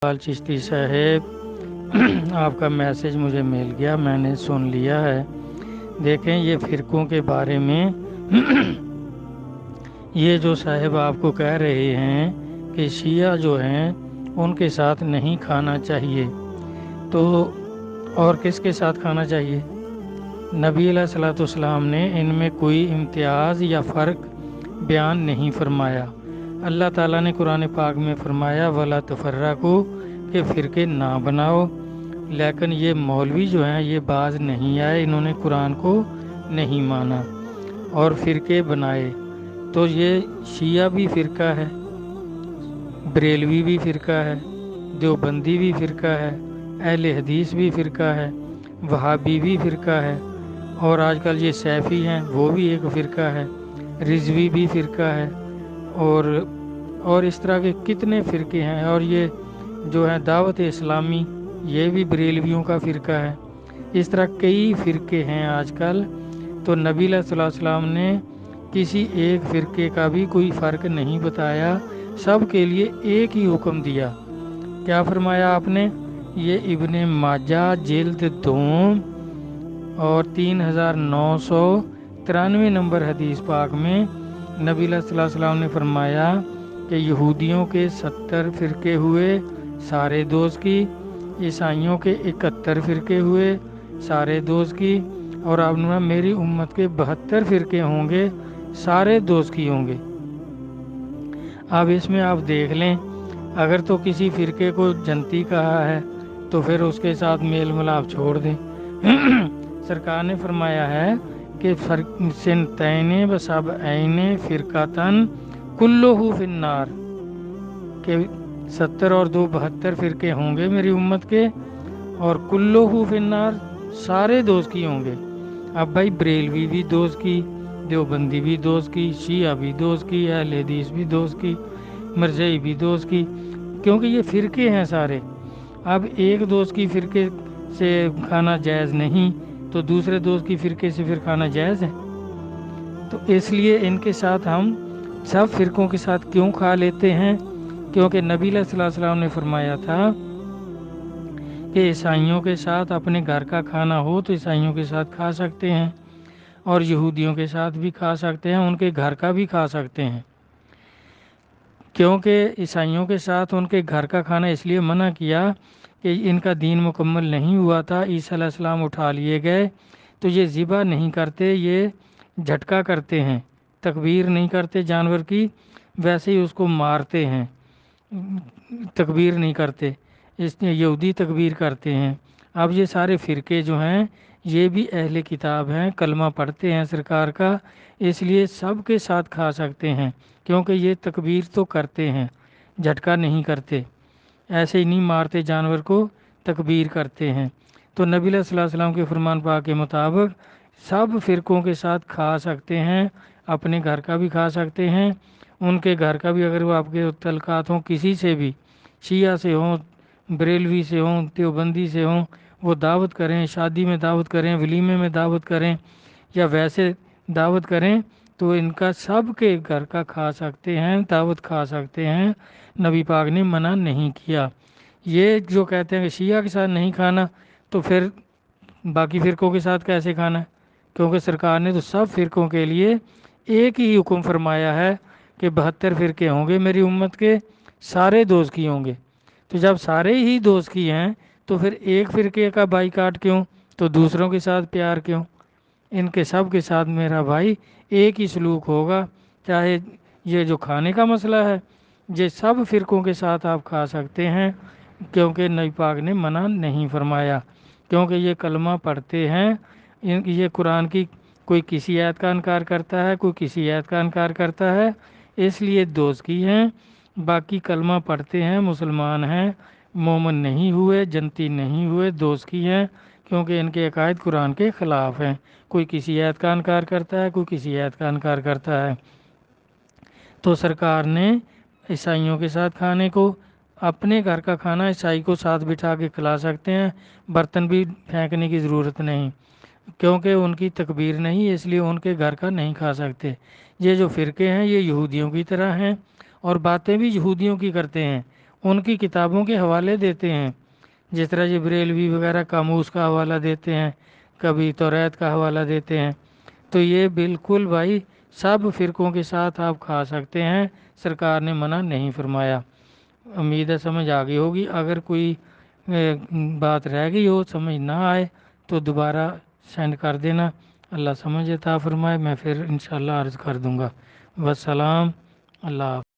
چشتی صاحب آپ کا میسج مجھے مل گیا، میں نے سن لیا ہے۔ دیکھیں یہ فرقوں کے بارے میں یہ جو صاحب آپ کو کہہ رہے ہیں کہ شیعہ جو ہیں ان کے ساتھ نہیں کھانا چاہیے، تو اور کس کے ساتھ کھانا چاہیے؟ نبی علیہ الصلوۃ والسلام نے ان میں کوئی امتیاز یا فرق بیان نہیں فرمایا۔ اللہ تعالیٰ نے قرآن پاک میں فرمایا وَلَا تَفَرَّقُوا کہ فرقے نہ بناؤ، لیکن یہ مولوی جو ہیں یہ باز نہیں آئے، انہوں نے قرآن کو نہیں مانا اور فرقے بنائے۔ تو یہ شیعہ بھی فرقہ ہے، بریلوی بھی فرقہ ہے، دیوبندی بھی فرقہ ہے، اہل حدیث بھی فرقہ ہے، وہابی بھی فرقہ ہے، اور آج کل یہ سیفی ہیں وہ بھی ایک فرقہ ہے، رضوی بھی فرقہ ہے، اور اس طرح کے کتنے فرقے ہیں۔ اور یہ جو ہے دعوت اسلامی یہ بھی بریلویوں کا فرقہ ہے۔ اس طرح کئی فرقے ہیں آج کل۔ تو نبی علیہ الصلوۃ والسلام نے کسی ایک فرقے کا بھی کوئی فرق نہیں بتایا، سب کے لیے ایک ہی حکم دیا۔ کیا فرمایا آپ نے؟ یہ ابن ماجہ جلد 2 اور 3993 نمبر حدیث پاک میں نبی علیہ الصلوۃ والسلام نے فرمایا کہ یہودیوں کے 70 فرقے ہوئے سارے دوست کی، عیسائیوں کے 71 فرقے ہوئے سارے دوست کی، اور آپ نے میری امت کے 72 فرقے ہوں گے سارے دوست کی ہوں گے۔ اب اس میں آپ دیکھ لیں، اگر تو کسی فرقے کو جنتی کہا ہے تو پھر اس کے ساتھ میل ملاپ چھوڑ دیں۔ سرکار نے فرمایا ہے کہ سنتین وسبعین فرقتن کلہ فی النار، کہ 70 اور 2 72 فرقے ہوں گے میری امت کے، اور کلہ فی النار سارے دوست کی ہوں گے۔ اب بھائی بریلوی بھی دوست کی، دیوبندی بھی دوست کی، شیعہ بھی دوست کی، اہل حدیث بھی دوست کی، مرجعی بھی دوست کی، کیونکہ یہ فرقے ہیں سارے۔ اب ایک دوست کی فرقے سے کھانا جائز نہیں تو دوسرے دوست کی فرقے سے پھر کھانا جائز ہے؟ تو اس لیے ان کے ساتھ ہم سب فرقوں کے ساتھ کیوں کھا لیتے ہیں؟ کیونکہ نبی علیہ الصلوۃ والسلام نے فرمایا تھا کہ عیسائیوں کے ساتھ اپنے گھر کا کھانا ہو تو عیسائیوں کے ساتھ کھا سکتے ہیں، اور یہودیوں کے ساتھ بھی کھا سکتے ہیں، ان کے گھر کا بھی کھا سکتے ہیں۔ کیونکہ عیسائیوں کے ساتھ ان کے گھر کا کھانا اس لیے منع کیا کہ ان کا دین مکمل نہیں ہوا تھا، عیسیٰ علیہ السلام اٹھا لیے گئے، تو یہ ذبح نہیں کرتے، یہ جھٹکا کرتے ہیں، تکبیر نہیں کرتے جانور کی، ویسے ہی اس کو مارتے ہیں، تکبیر نہیں کرتے، اس لیے یہودی تکبیر کرتے ہیں۔ اب یہ سارے فرقے جو ہیں یہ بھی اہل کتاب ہیں، کلمہ پڑھتے ہیں سرکار کا، اس لیے سب کے ساتھ کھا سکتے ہیں، کیونکہ یہ تکبیر تو کرتے ہیں، جھٹکا نہیں کرتے، ایسے ہی نہیں مارتے جانور کو، تکبیر کرتے ہیں۔ تو نبی علیہ الصلوۃ والسلام کے فرمان پاک کے مطابق سب فرقوں کے ساتھ کھا سکتے ہیں، اپنے گھر کا بھی کھا سکتے ہیں، ان کے گھر کا بھی، اگر وہ آپ کے تعلقات ہوں کسی سے بھی، شیعہ سے ہوں، بریلوی سے ہوں، دیوبندی سے ہوں، وہ دعوت کریں، شادی میں دعوت کریں، ولیمے میں دعوت کریں، یا ویسے دعوت کریں، تو ان کا سب کے گھر کا کھا سکتے ہیں، دعوت کھا سکتے ہیں، نبی پاک نے منع نہیں کیا۔ یہ جو کہتے ہیں کہ شیعہ کے ساتھ نہیں کھانا، تو پھر باقی فرقوں کے ساتھ کیسے کھانا ہے؟ کیونکہ سرکار نے تو سب فرقوں کے لیے ایک ہی حکم فرمایا ہے کہ 72 فرقے ہوں گے میری امت کے، سارے دوست کی ہوں گے۔ تو جب سارے ہی دوست کی ہیں تو پھر ایک فرقے کا بائیکاٹ کیوں؟ تو دوسروں کے ساتھ پیار کیوں؟ ان کے سب کے ساتھ میرا بھائی ایک ہی سلوک ہوگا۔ چاہے یہ جو کھانے کا مسئلہ ہے یہ سب فرقوں کے ساتھ آپ کھا سکتے ہیں، کیونکہ نبی پاک نے منع نہیں فرمایا، کیونکہ یہ کلمہ پڑھتے ہیں، یہ قرآن کی کوئی کسی آیت کا انکار کرتا ہے، کوئی کسی آیت کا انکار کرتا ہے، اس لیے دوست کی ہیں۔ باقی کلمہ پڑھتے ہیں، مسلمان ہیں، مومن نہیں ہوئے، جنتی نہیں ہوئے، دوست کی ہیں، کیونکہ ان کے عقائد قرآن کے خلاف ہیں۔ کوئی کسی آیت کا انکار کرتا ہے، کوئی کسی آیت کا انکار کرتا ہے۔ تو سرکار نے عیسائیوں کے ساتھ کھانے کو، اپنے گھر کا کھانا عیسائی کو ساتھ بٹھا کے کھلا سکتے ہیں، برتن بھی پھینکنے کی ضرورت نہیں، کیونکہ ان کی تکبیر نہیں، اس لیے ان کے گھر کا نہیں کھا سکتے۔ یہ جو فرقے ہیں یہ یہودیوں کی طرح ہیں، اور باتیں بھی یہودیوں کی کرتے ہیں، ان کی کتابوں کے حوالے دیتے ہیں، جس طرح یہ بریلوی وغیرہ قاموس کا حوالہ دیتے ہیں، کبھی توریت کا حوالہ دیتے ہیں، تو یہ بالکل بھائی سب فرقوں کے ساتھ آپ کھا سکتے ہیں، سرکار نے منع نہیں فرمایا۔ امید ہے سمجھ آ گئی ہوگی، اگر کوئی بات رہ گئی ہو، سمجھ نہ آئے تو دوبارہ سینڈ کر دینا۔ اللہ سمجھ عطا فرمائے، میں پھر انشاءاللہ عرض کر دوں گا۔ والسلام، اللہ حافظ۔